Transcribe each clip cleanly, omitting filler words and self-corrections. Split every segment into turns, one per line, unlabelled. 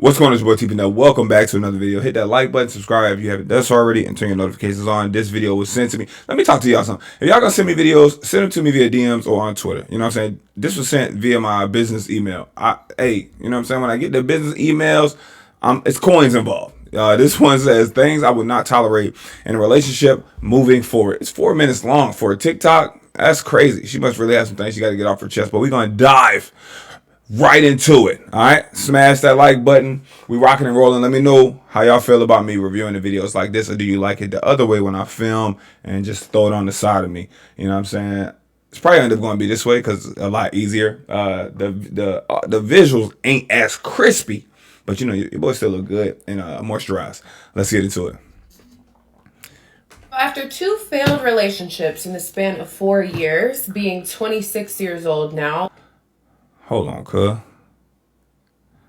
What's going on, it's your boy TP now. Welcome back to another video. Hit that like button, subscribe if you haven't done so already, and turn your notifications on. This video was sent to me. Let me talk to y'all something. If y'all gonna send me videos, send them to me via DMs or on Twitter. You know what I'm saying? This was sent via my business email. You know what I'm saying? When I get the business emails, it's coins involved. This one says things I would not tolerate in a relationship moving forward. It's 4 minutes long for a TikTok. That's crazy. She must really have some things she got to get off her chest. But we're gonna dive right into it. All right, smash that like button. We rocking and rolling. Let me know how y'all feel about me reviewing the videos like this, or do you like it the other way when I film and just throw it on the side of me? You know what I'm saying? It's probably end up going to be this way because it's a lot easier. The visuals ain't as crispy, but you know your boy still look good and moisturized. Let's get into it.
After 2 failed relationships in the span of 4 years, being 26 years old now.
Hold on, cuz.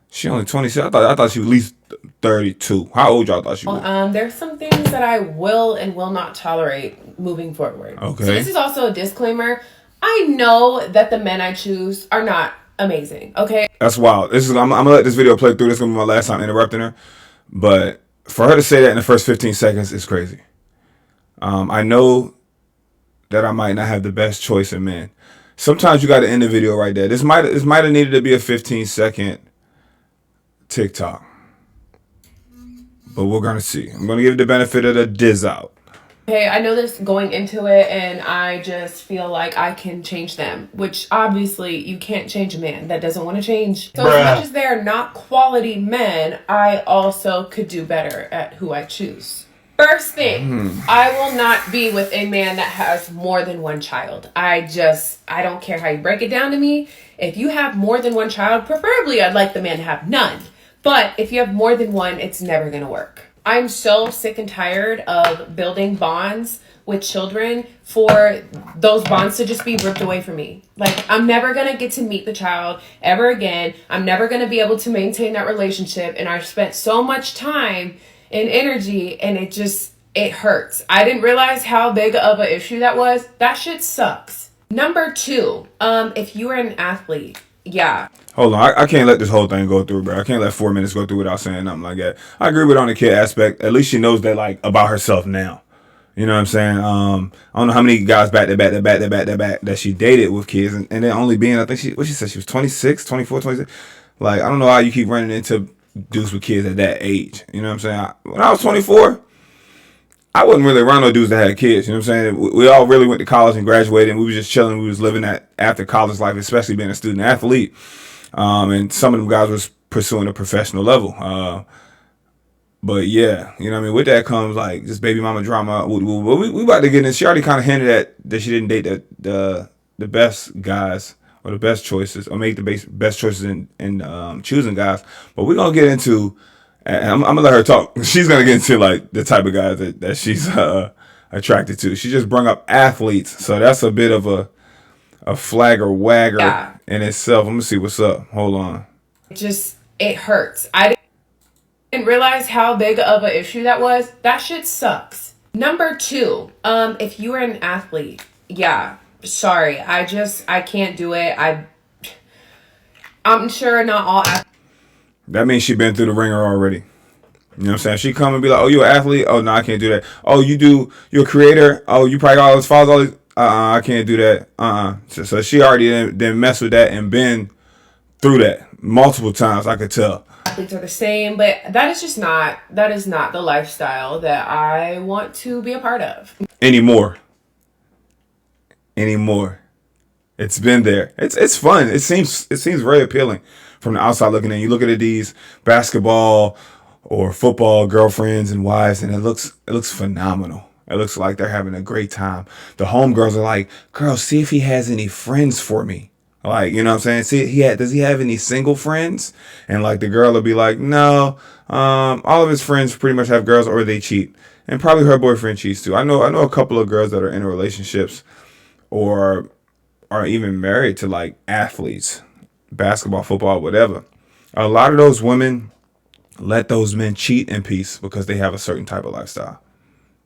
She only 26. I thought she was at least 32. How old y'all thought she was?
There's some things that I will and will not tolerate moving forward.
Okay.
So this is also a disclaimer. I know that the men I choose are not amazing. Okay.
That's wild. I'm gonna let this video play through. This is gonna be my last time interrupting her. But for her to say that in the first 15 seconds is crazy. I know that I might not have the best choice in men. Sometimes you got to end the video right there. This might have needed to be a 15-second TikTok, but we're gonna see. I'm gonna give it the benefit of the diz out.
Okay, I know this going into it, and I just feel like I can change them, which obviously you can't change a man that doesn't want to change. So as much as they're not quality men, I also could do better at who I choose. First thing, I will not be with a man that has more than one child. I don't care how you break it down to me. If you have more than one child, preferably I'd like the man to have none. But if you have more than one, it's never going to work. I'm so sick and tired of building bonds with children for those bonds to just be ripped away from me. Like, I'm never going to get to meet the child ever again. I'm never going to be able to maintain that relationship. And I've spent so much time and energy, and it hurts. I didn't realize how big of an issue that was. That shit sucks. Number 2, if you are an athlete, yeah.
Hold on, I can't let this whole thing go through, bro. I can't let 4 minutes go through without saying nothing like that. I agree with on the kid aspect. At least she knows that, like, about herself now. You know what I'm saying? I don't know how many guys back to back that she dated with kids, and then only being, I think she said she was 26, 24, 26. Like, I don't know how you keep running into dudes with kids at that age. You know what I'm saying? When I was 24, I wasn't really around no dudes that had kids. You know what I'm saying? We all really went to college and graduated, and we was just chilling. We was living that after college life, especially being a student athlete. And some of them guys was pursuing a professional level. But yeah, you know what I mean? With that comes like just baby mama drama. We about to get in. She already kind of hinted that she didn't date the best guys or the best choices, or make the best choices in choosing guys. But we're gonna get into, and I'm gonna let her talk. She's gonna get into like the type of guys that she's attracted to. She just brought up athletes, so that's a bit of a flagger wagger in itself. I'm gonna see what's up. Hold on.
It hurts. I didn't realize how big of an issue that was. That shit sucks. Number 2, if you are an athlete, yeah. Sorry, I can't do it. I'm sure not all athletes.
That means she been through the ringer already. You know what I'm saying? She come and be like, oh, you an athlete? Oh, no, I can't do that. Oh, you're a creator? Oh, you probably got all those files, all these. I can't do that. So she already didn't mess with that and been through that multiple times, I could tell.
Athletes are the same, but that is not the lifestyle that I want to be a part of.
Anymore. It's been there. It's fun. It seems very appealing from the outside looking in. You look at these basketball or football girlfriends and wives, and it looks phenomenal. It looks like they're having a great time. The homegirls are like, girl, see if he has any friends for me. Like, you know what I'm saying? See, does he have any single friends? And like the girl will be like, no, all of his friends pretty much have girls or they cheat. And probably her boyfriend cheats too. I know a couple of girls that are in relationships or are even married to like athletes, basketball, football, whatever. A lot of those women let those men cheat in peace because they have a certain type of lifestyle.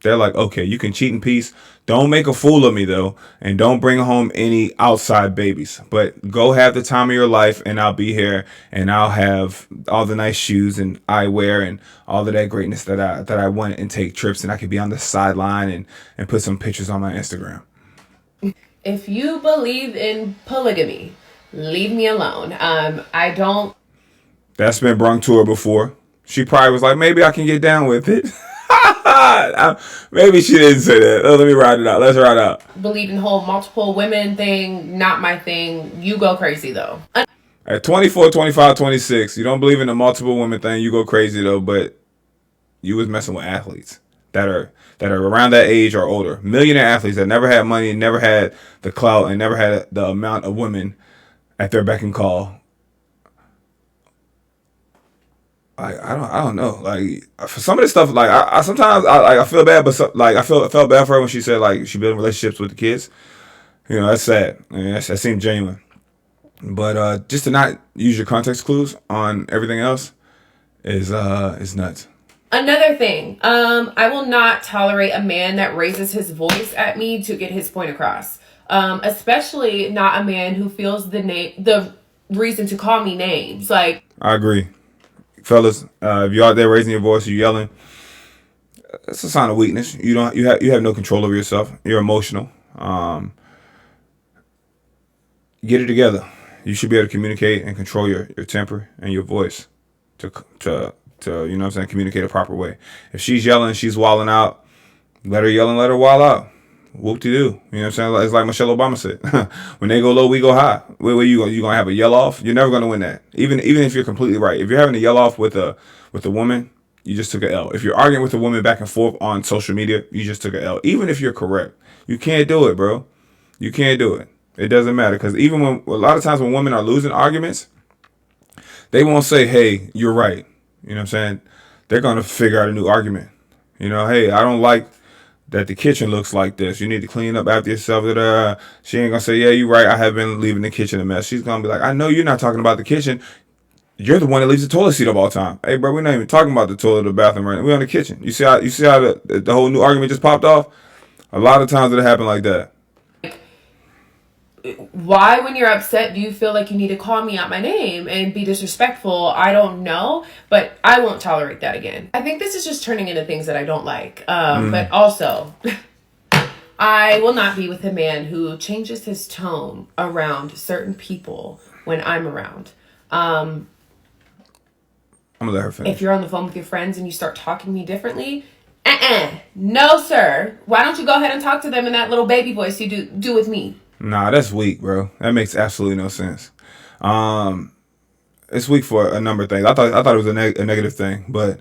They're like, okay, you can cheat in peace. Don't make a fool of me though, and don't bring home any outside babies. But go have the time of your life, and I'll be here, and I'll have all the nice shoes and eyewear and all of that greatness that I want, and take trips, and I could be on the sideline and put some pictures on my Instagram.
If you believe in polygamy, leave me alone. I don't.
That's been brung to her before. She probably was like, maybe I can get down with it. Maybe she didn't say that. Let me ride it out. Let's ride out.
Believe in the whole multiple women thing. Not my thing. You go crazy though.
At 24, 25, 26, you don't believe in the multiple women thing. You go crazy though. But you was messing with athletes that are around that age or older. Millionaire athletes that never had money, never had the clout, and never had the amount of women at their beck and call. I don't know. Like for some of this stuff, like I sometimes I feel bad, but I felt bad for her when she said like she building relationships with the kids. That's sad. I mean, that seemed genuine. But just to not use your context clues on everything else is nuts.
Another thing, I will not tolerate a man that raises his voice at me to get his point across. Especially not a man who feels the reason to call me names. Like,
I agree. Fellas, if you're out there raising your voice, you yelling, it's a sign of weakness. You have no control over yourself. You're emotional. Get it together. You should be able to communicate and control your temper and your voice to you know what I'm saying, communicate a proper way. If she's yelling, she's wilding out, let her yell and let her wild out. Whoop-de-doo. You know what I'm saying? It's like Michelle Obama said. When they go low, we go high. Where you going to have a yell off? You're never going to win that. Even if you're completely right. If you're having a yell off with a woman, you just took an L. If you're arguing with a woman back and forth on social media, you just took an L. Even if you're correct. You can't do it, bro. You can't do it. It doesn't matter. Because even when a lot of times when women are losing arguments, they won't say, hey, you're right. You know what I'm saying? They're going to figure out a new argument. Hey, I don't like that the kitchen looks like this. You need to clean up after yourself. She ain't gonna say, yeah, you're right, I have been leaving the kitchen a mess. She's gonna be like, I know you're not talking about the kitchen. You're the one that leaves the toilet seat up all the time. Hey, bro, we're not even talking about the toilet or the bathroom right now. We're on the kitchen. You see how the whole new argument just popped off? A lot of times it happen like that.
Why, when you're upset, do you feel like you need to call me out my name and be disrespectful? I don't know, but I won't tolerate that again. I think this is just turning into things that I don't like. But also, I will not be with a man who changes his tone around certain people when I'm around.
I'm gonna let her finish.
If you're on the phone with your friends and you start talking to me differently, no, sir. Why don't you go ahead and talk to them in that little baby voice you do with me?
Nah, that's weak, bro. That makes absolutely no sense. It's weak for a number of things. I thought it was a negative thing, but you know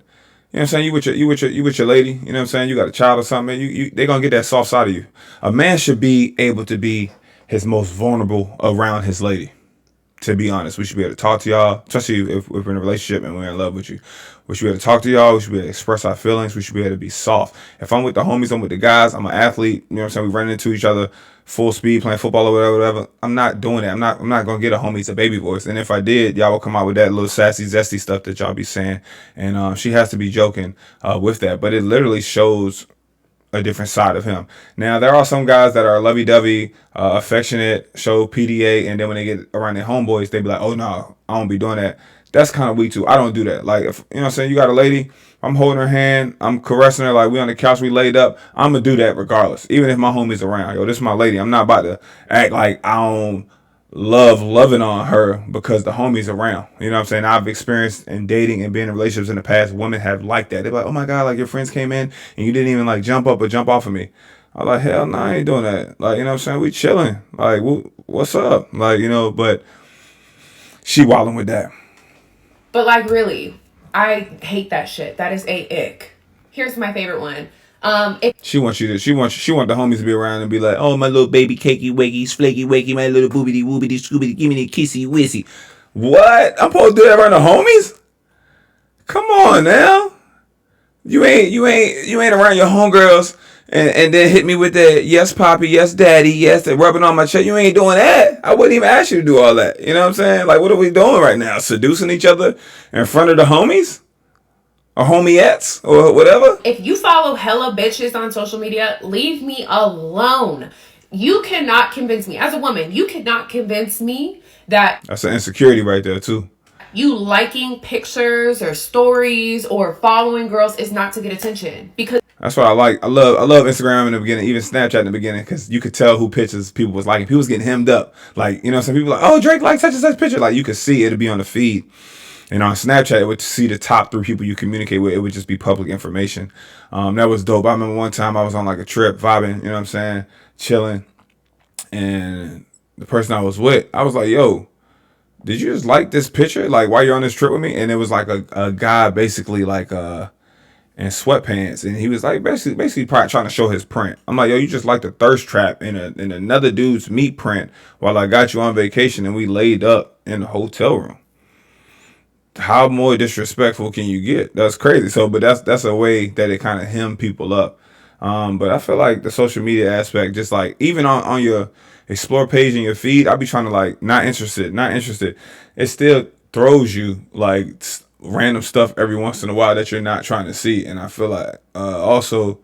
what I'm saying. You with your lady. You know what I'm saying. You got a child or something. They gonna get that soft side of you. A man should be able to be his most vulnerable around his lady. To be honest, we should be able to talk to y'all, especially if we're in a relationship and we're in love with you. We should be able to talk to y'all. We should be able to express our feelings. We should be able to be soft. If I'm with the homies, I'm with the guys. I'm an athlete. You know what I'm saying. We run into each other full speed playing football or whatever. I'm not doing that. I'm not gonna get a homie's a baby voice. And if I did, y'all will come out with that little sassy, zesty stuff that y'all be saying. And she has to be joking with that. But it literally shows a different side of him. Now, there are some guys that are lovey-dovey, affectionate, show PDA, and then when they get around their homeboys, they be like, oh, no, I don't be doing that. That's kind of weak, too. I don't do that. Like, if you know what I'm saying, you got a lady, I'm holding her hand, I'm caressing her, like we on the couch, we laid up, I'm going to do that regardless, even if my homie's around. Yo, this is my lady. I'm not about to act like I don't loving on her because the homie's around. You know what I'm saying? I've experienced in dating and being in relationships in the past, women have liked that. They're like, oh my God, like your friends came in and you didn't even like jump up or jump off of me. I'm like, hell no, I ain't doing that. Like, you know what I'm saying? We chilling. Like, what's up? Like, but she wilding with that.
But like, really, I hate that shit. That is a ick. Here's my favorite one.
She want the homies to be around and be like, oh, my little baby cakey wakey, flaky wakey, my little boobity woobity scoobity, give me the kissy wissy. What? I'm supposed to do that around the homies? Come on now. You ain't around your homegirls and then hit me with that yes poppy, yes daddy, yes rubbing on my chest. You ain't doing that. I wouldn't even ask you to do all that. You know what I'm saying? Like, what are we doing right now? Seducing each other in front of the homies? or homiettes or whatever.
If you follow hella bitches on social media, leave me alone. You cannot convince me. As a woman, you cannot convince me that
That's an insecurity right there too.
You liking pictures or stories or following girls is not to get attention, because
that's what I like. I love Instagram in the beginning, even Snapchat in the beginning, because you could tell who pictures people was liking. People was getting hemmed up. Like, you know, some people like, oh, Drake likes such and such picture. Like, you could see it'd be on the feed. And on Snapchat, it would see the top 3 people you communicate with. It would just be public information. That was dope. I remember one time I was on like a trip, vibing, you know what I'm saying, chilling. And the person I was with, I was like, yo, did you just like this picture? Like, while you're on this trip with me? And it was like a guy basically like in sweatpants, and he was like basically probably trying to show his print. I'm like, yo, you just like the thirst trap in another dude's meat print while I got you on vacation and we laid up in the hotel room. How more disrespectful can you get? That's crazy. So, but that's a way that it kind of hem people up. But I feel like the social media aspect, just like even on your explore page in your feed, I'll be trying to like not interested. It still throws you like random stuff every once in a while that you're not trying to see. And I feel like also,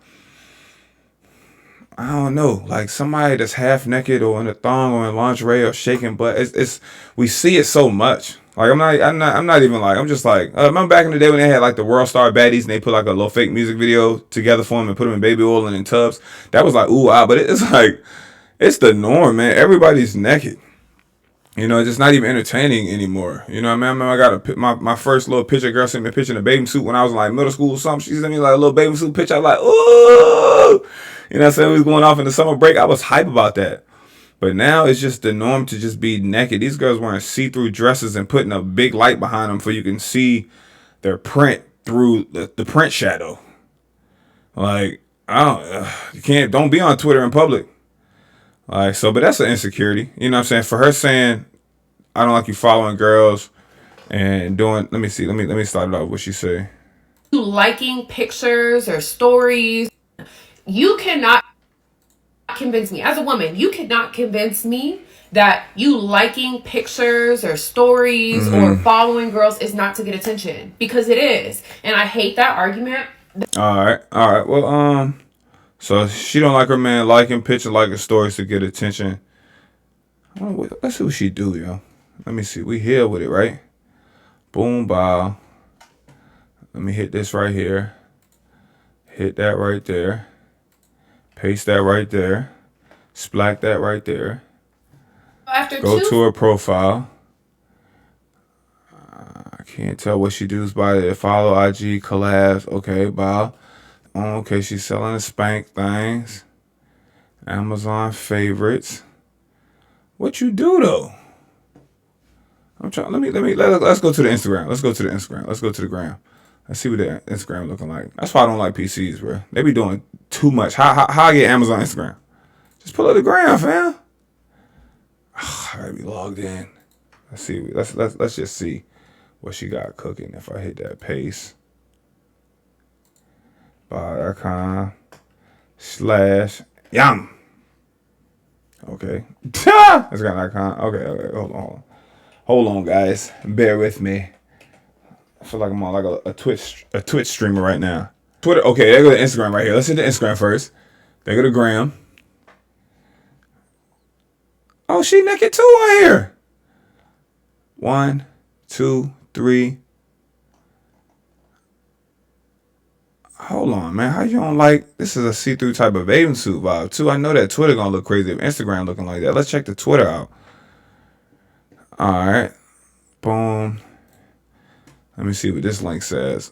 I don't know, like somebody that's half naked or in a thong or in lingerie or shaking butt. It's we see it so much. Like I'm not even like, I'm just like, remember back in the day when they had like the World Star Baddies and they put like a little fake music video together for them and put them in baby oil and in tubs. That was like, ooh, but it's like, it's the norm, man. Everybody's naked. You know, it's just not even entertaining anymore. You know what I mean? I got my first little picture, girl sent me a picture in a bathing suit when I was in like middle school or something. She sent me like a little bathing suit picture. I was like, ooh. You know what I'm saying? We was going off in the summer break. I was hype about that. But now it's just the norm to just be naked. These girls wearing see-through dresses and putting a big light behind them so you can see their print through the print shadow. Like, don't be on Twitter in public. Like, so, but that's an insecurity. You know what I'm saying? For her saying, I don't like you following girls and doing, let me start it off. What she say?
You liking pictures or stories. You cannot convince me. As a woman, you cannot convince me that you liking pictures or stories or following girls is not to get attention, because it is. And I hate that argument.
All right. Well, so she don't like her man liking pictures, liking stories to get attention. Let's see what she do, yo. Let me see. We here with it, right? Boom, bow. Let me hit this right here. Hit that right there. Paste that right there. Splack that right there. Go to her profile. I can't tell what she does by it. Follow IG collabs. Okay, bow. Okay, she's selling the spank things. Amazon favorites. What you do though? I'm trying. Let's go to the Instagram. Let's go to the gram. Let's see what the Instagram looking like. That's why I don't like PCs, bro. They be doing too much. How I get Amazon Instagram? Just pull up the gram, fam. I gotta be logged in. Let's see. Let's just see what she got cooking. If I hit that paste. Buy.com / yum. Okay. It's got .com. Okay. Hold on, guys. Bear with me. I feel like I'm on like a Twitch streamer right now. Twitter. Okay, there go the Instagram right here. Let's hit the Instagram first. There go the gram. Oh, she naked too on here. 1, 2, 3. Hold on, man. How you don't like? This is a see-through type of bathing suit vibe too. I know that Twitter gonna look crazy if Instagram looking like that. Let's check the Twitter out. All right. Boom. Let me see what this link says.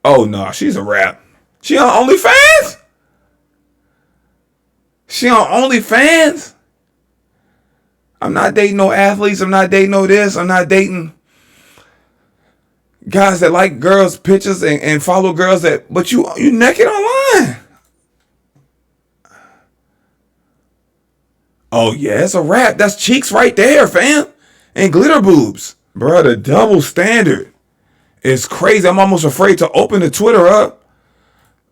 Oh no, she's a rap. She on OnlyFans? She on OnlyFans? I'm not dating no athletes. I'm not dating no this. I'm not dating guys that like girls' pictures and follow girls that. But you naked online. Oh yeah, it's a wrap. That's cheeks right there, fam, and glitter boobs, bro. The double standard is crazy. I'm almost afraid to open the Twitter up.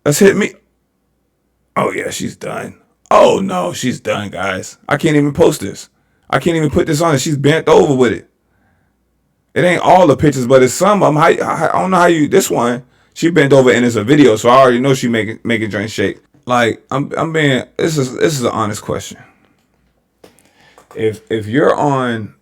Let's hit me. Oh yeah, she's done. Oh no, she's done, guys. I can't even post this. I can't even put this on. She's bent over with it. It ain't all the pictures, but it's some of them. I don't know how you. This one, she bent over and it's a video, so I already know she making joint shake. Like I'm being. This is an honest question. If you're on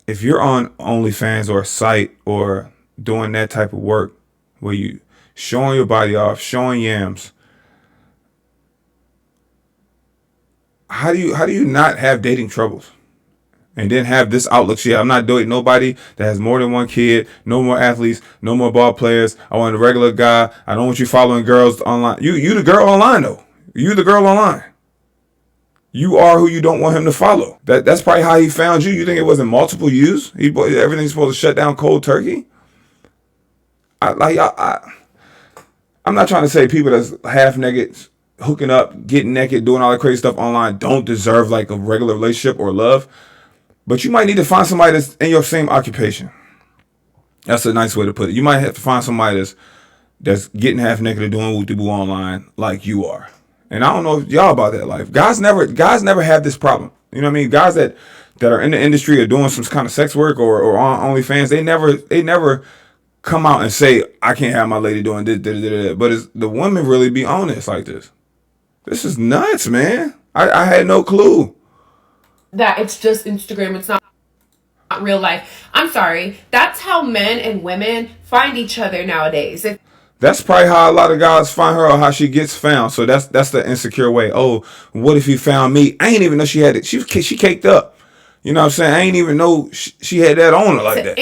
OnlyFans or a site or doing that type of work where you showing your body off, showing yams, how do you not have dating troubles? And then have this outlook. See, I'm not dating nobody that has more than one kid, no more athletes, no more ball players. I want a regular guy. I don't want you following girls online. You the girl online though. You the girl online. You are who you don't want him to follow. That's probably how he found you. You think it wasn't multiple use? Everything's supposed to shut down cold turkey. I'm not trying to say people that's half naked, hooking up, getting naked, doing all that crazy stuff online don't deserve like a regular relationship or love. But you might need to find somebody that's in your same occupation. That's a nice way to put it. You might have to find somebody that's getting half naked or doing woo-doo-boo online like you are. And I don't know if y'all about that life. Guys never have this problem. You know what I mean? Guys that are in the industry or doing some kind of sex work or on OnlyFans, they never come out and say, I can't have my lady doing this. But the women really be honest like this. This is nuts, man. I had no clue.
That it's just Instagram. It's not real life. I'm sorry. That's how men and women find each other nowadays.
That's probably how a lot of guys find her or how she gets found. So that's the insecure way. Oh, what if he found me? I ain't even know she had it. She caked up. You know what I'm saying? I ain't even know she had that on her like that.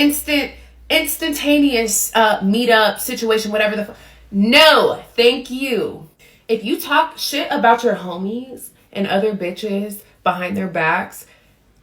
Instantaneous meetup situation, whatever the no, thank you. If you talk shit about your homies and other bitches behind their backs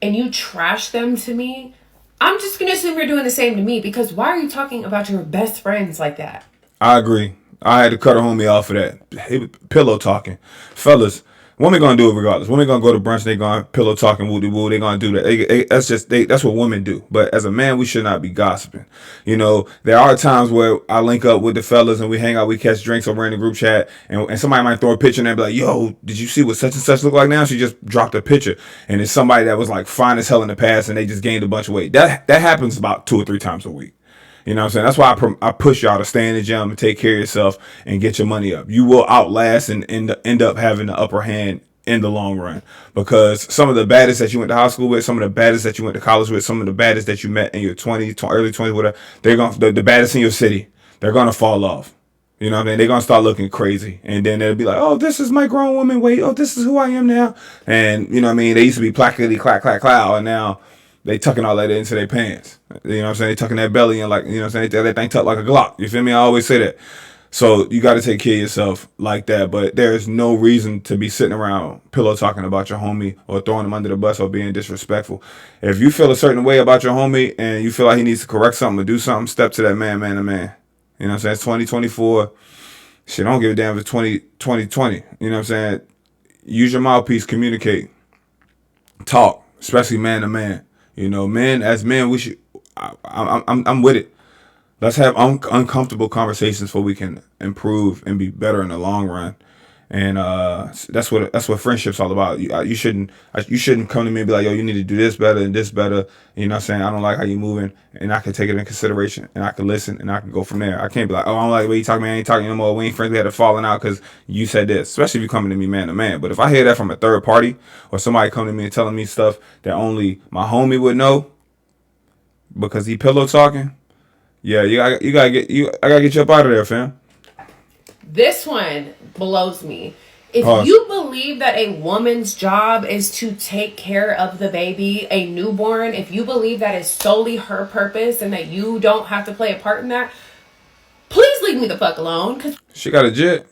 and you trash them to me, I'm just gonna assume you're doing the same to me, because why are you talking about your best friends like that?
I agree. I had to cut a homie off of that. Pillow talking. Fellas, women gonna do it regardless. Women gonna go to brunch, they gonna pillow talking, woo woo. They gonna do that. That's what women do. But as a man, we should not be gossiping. You know, there are times where I link up with the fellas and we hang out, we catch drinks over in the group chat, and somebody might throw a picture and they be like, yo, did you see what such and such look like now? She just dropped a picture. And it's somebody that was like fine as hell in the past and they just gained a bunch of weight. That happens about 2 or 3 times a week. You know what I'm saying? That's why I push y'all to stay in the gym and take care of yourself and get your money up. You will outlast and end up having the upper hand in the long run, because some of the baddest that you went to high school with, some of the baddest that you went to college with, some of the baddest that you met in your 20s, early 20s, whatever, they're going the baddest in your city, they're going to fall off. You know what I mean? They're going to start looking crazy. And then they'll be like, oh, this is my grown woman weight. Oh, this is who I am now. And you know what I mean? They used to be plackety clack clack clow, and now they tucking all that into their pants. You know what I'm saying? They tucking that belly in, like, you know what I'm saying? That thing tucked like a Glock. You feel me? I always say that. So you got to take care of yourself like that. But there's no reason to be sitting around pillow talking about your homie or throwing him under the bus or being disrespectful. If you feel a certain way about your homie and you feel like he needs to correct something or do something, step to that man to man. You know what I'm saying? It's 2024. Shit, I don't give a damn if it's 2020. You know what I'm saying? Use your mouthpiece, communicate, talk, especially man to man. You know, men, as men, we should. I'm with it. Let's have uncomfortable conversations so we can improve and be better in the long run. And that's what friendship's all about. You shouldn't come to me and be like, yo, you need to do this better and this better. You know what I'm saying? I don't like how you moving, and I can take it in consideration, and I can listen, and I can go from there. I can't be like, oh, I don't like the way you talking, man. I ain't talking no more. We ain't friends. We had a falling out because you said this. Especially if you coming to me man to man. But if I hear that from a third party or somebody coming to me and telling me stuff that only my homie would know because he pillow talking, yeah, I gotta get you up out of there, fam.
This one blows me. If you believe that a woman's job is to take care of the baby, a newborn, if you believe that is solely her purpose and that you don't have to play a part in that, please leave me the fuck alone. Cause
she got a jet.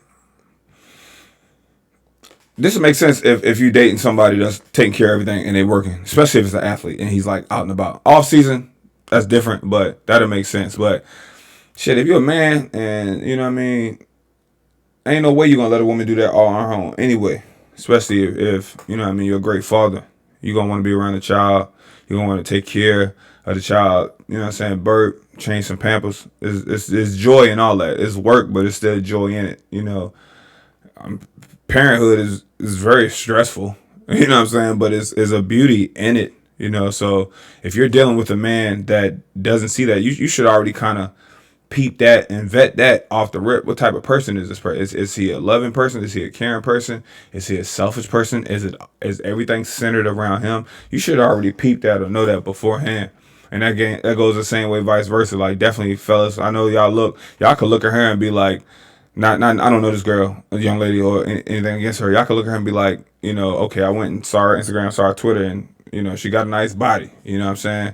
This would make sense if you dating somebody that's taking care of everything and they working, especially if it's an athlete and he's like out and about. Off season, that's different, but that'll make sense. But shit, if you're a man and you know what I mean, ain't no way you're gonna let a woman do that all on her own anyway. Especially if you know what I mean, you're a great father. You're gonna want to be around the child. You're gonna want to take care of the child. You know what I'm saying? Burp, change some Pampers. It's joy and all that. It's work, but it's still joy in it. You know, parenthood is very stressful. You know what I'm saying? But it's a beauty in it. You know, so if you're dealing with a man that doesn't see that, you should already kind of peep that and vet that off the rip. What type of person is this person? Is he a loving person? Is he a caring person? Is he a selfish person? Is everything centered around him? You should already peep that or know that beforehand. And that goes the same way, vice versa. Like, definitely, fellas, I know y'all could look at her and be like, not I don't know this girl, a young lady, or anything against her. Y'all could look at her and be like, okay, I went and saw her Instagram, saw her Twitter, and she got a nice body. You know what I'm saying?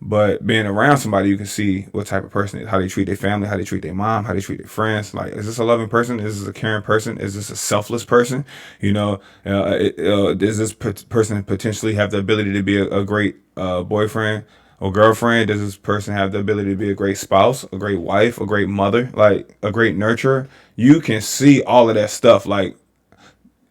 But being around somebody, you can see what type of person it is, how they treat their family, how they treat their mom, how they treat their friends. Like, is this a loving person? Is this a caring person? Is this a selfless person? Does this person potentially have the ability to be a great boyfriend or girlfriend? Does this person have the ability to be a great spouse, a great wife, a great mother, like a great nurturer? You can see all of that stuff. Like,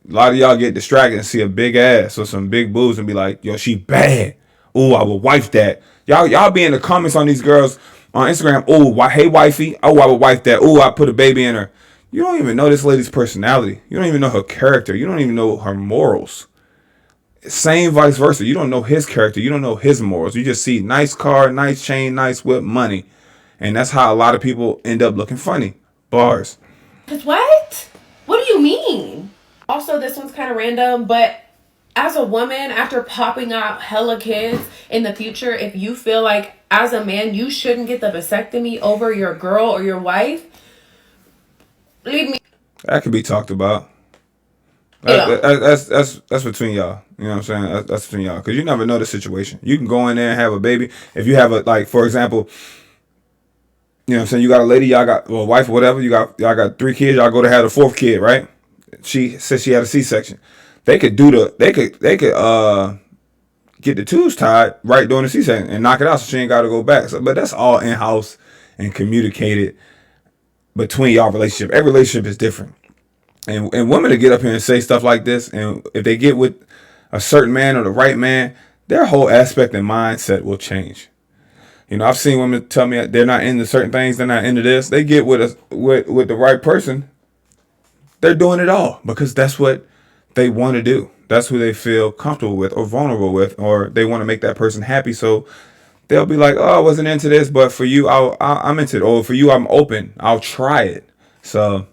a lot of y'all get distracted and see a big ass or some big boobs and be like, yo, she bad. Oh, I would wife that. Y'all be in the comments on these girls on Instagram. Oh, hey wifey. Oh, I would wife that. Oh, I put a baby in her. You don't even know this lady's personality. You don't even know her character. You don't even know her morals. Same vice versa. You don't know his character. You don't know his morals. You just see nice car, nice chain, nice whip, money. And that's how a lot of people end up looking funny. Bars.
What? What do you mean? Also, this one's kind of random, but as a woman, after popping out hella kids in the future, if you feel like as a man you shouldn't get the vasectomy over your girl or your wife, leave me.
That could be talked about. That's between y'all. You know what I'm saying? That's between y'all, because you never know the situation. You can go in there and have a baby. If you have for example, you know what I'm saying, you got a lady, y'all got a wife or whatever. Y'all got 3 kids. Y'all go to have the 4th kid, right? She said she had a C-section. They could get the tubes tied right during the C-section and knock it out, so she ain't got to go back. So, but that's all in house and communicated between y'all relationship. Every relationship is different, and women to get up here and say stuff like this, and if they get with a certain man or the right man, their whole aspect and mindset will change. I've seen women tell me they're not into certain things, they're not into this. They get with the right person, they're doing it all because that's what they want to do. That's who they feel comfortable with or vulnerable with, or they want to make that person happy. So they'll be like, "Oh, I wasn't into this, but for you, I'm into it. Or for you, I'm open. I'll try it." So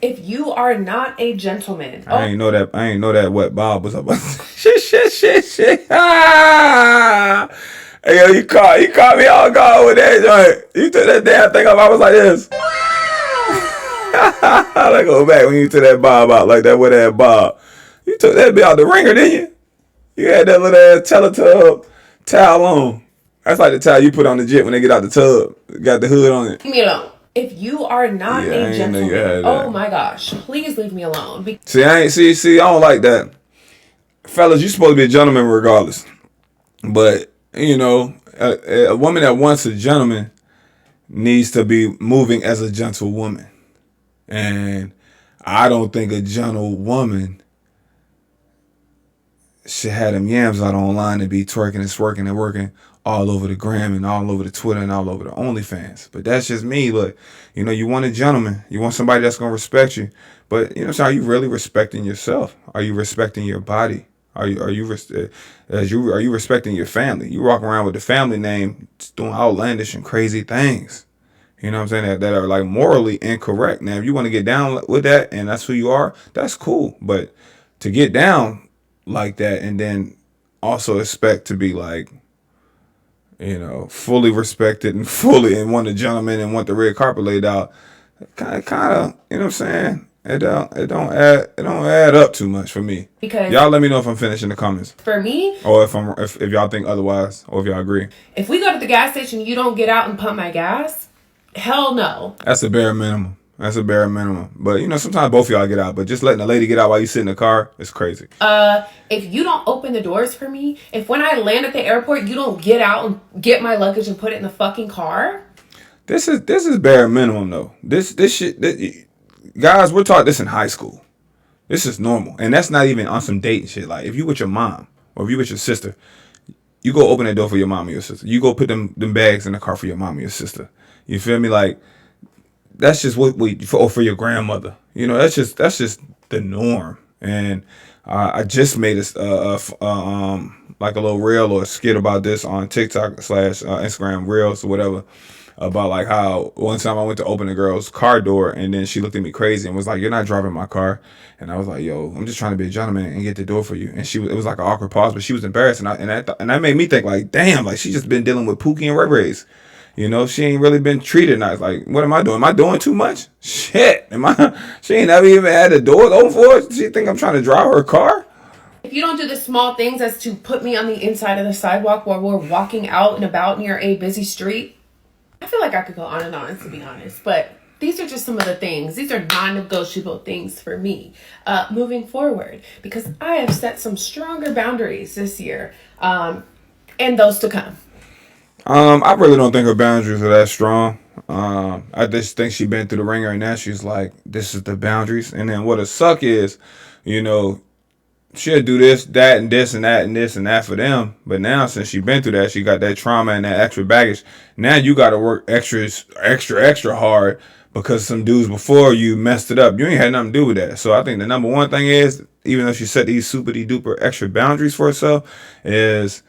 if you are not a gentleman,
I ain't know that wet Bob was up. shit. Ah! Hey, yo, you caught me all gone with that joint. You took that damn thing up. I was like this. I go back when you took that Bob out like that with that Bob. You took that bit out the ringer, didn't you? You had that little ass Teletub towel on. That's like the towel you put on the jet when they get out the tub. Got the hood on it.
Leave me alone. If you are not a gentleman, oh my gosh, please leave me alone.
See, I don't like that. Fellas, you supposed to be a gentleman regardless. But, a woman that wants a gentleman needs to be moving as a gentle woman. And I don't think a gentle woman should have them yams out online and be twerking and swerking and working all over the gram and all over the Twitter and all over the OnlyFans. But that's just me. Look, you want a gentleman. You want somebody that's going to respect you. But, so are you really respecting yourself? Are you respecting your body? Are you respecting your family? You walk around with the family name doing outlandish and crazy things. You know what I'm saying? That are like morally incorrect. Now, if you want to get down with that and that's who you are, that's cool. But to get down like that and then also expect to be like, fully respected and want a gentleman and want the red carpet laid out, kind of, you know what I'm saying? It don't add up too much for me. Because y'all let me know if I'm finished in the comments.
For me,
or if y'all think otherwise, or if y'all agree.
If we go to the gas station, you don't get out and pump my gas. Hell no.
That's a bare minimum. But sometimes both of y'all get out. But just letting a lady get out while you sit in the car is crazy.
If you don't open the doors for me, if when I land at the airport you don't get out and get my luggage and put it in the fucking car.
This is bare minimum though. This shit. Guys, we're taught this in high school. This is normal, and that's not even on some dating shit. Like if you with your mom or if you with your sister, you go open that door for your mom or your sister. You go put them bags in the car for your mom or your sister. You feel me? Like that's just what for your grandmother. That's just the norm. And I just made like a little reel or a skit about this on TikTok slash Instagram Reels or whatever, about like how one time I went to open a girl's car door and then she looked at me crazy and was like, "You're not driving my car." And I was like, "Yo, I'm just trying to be a gentleman and get the door for you." And it was like an awkward pause, but she was embarrassed, and that made me think like, damn, like she just been dealing with Pookie and Ray Rays. You know, she ain't really been treated nice. Like, what am I doing? Am I doing too much? Shit. Am I? She ain't never even had the doors open for her. She think I'm trying to drive her car?
If you don't do the small things as to put me on the inside of the sidewalk while we're walking out and about near a busy street, I feel like I could go on and on, to be honest. But these are just some of the things. These are non-negotiable things for me moving forward, because I have set some stronger boundaries this year and those to come.
I really don't think her boundaries are that strong. I just think she been through the ringer and now she's like, this is the boundaries. And then what a suck is, you know, she'll do this, that, and this, and that, and this, and that for them. But now, since she been through that, she got that trauma and that extra baggage. Now you got to work extra hard because some dudes before you messed it up. You ain't had nothing to do with that. So I think the number one thing is, even though she set these super duper extra boundaries for herself, is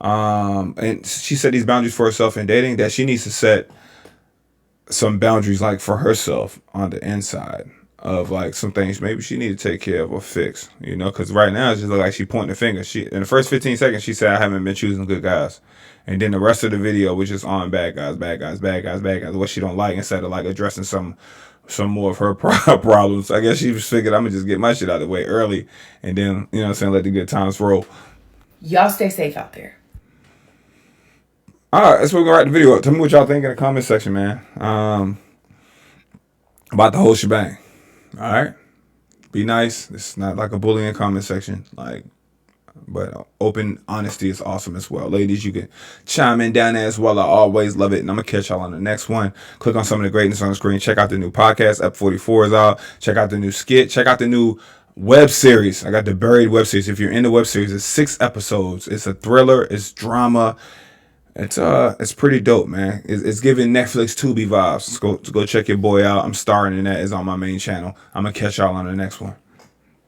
and she set these boundaries for herself in dating, that she needs to set some boundaries like for herself on the inside of like some things maybe she need to take care of or fix, you know, because right now it just look like she pointing the finger. She, in the first 15 seconds, she said, "I haven't been choosing good guys," and then the rest of the video was just on bad guys, bad guys, bad guys, bad guys, what she don't like, instead of like addressing some more of her problems. I guess she just figured, I'm gonna just get my shit out of the way early and then, you know what I'm saying, let the good times roll.
Y'all stay safe out there.
All right, let's go write the video up. Tell me what y'all think in the comment section, man. About the whole shebang. All right, be nice. It's not like a bullying comment section, like, but open honesty is awesome as well. Ladies, you can chime in down there as well. I always love it, and I'm gonna catch y'all on the next one. Click on some of the greatness on the screen. Check out the new podcast. Ep 44 is out. Check out the new skit. Check out the new web series. I got the Buried web series. If you're in the web series, it's 6 episodes. It's a thriller. It's drama. It's pretty dope, man. It's giving Netflix Tubi vibes. Go check your boy out. I'm starring in that. It's on my main channel. I'm gonna catch y'all on the next one.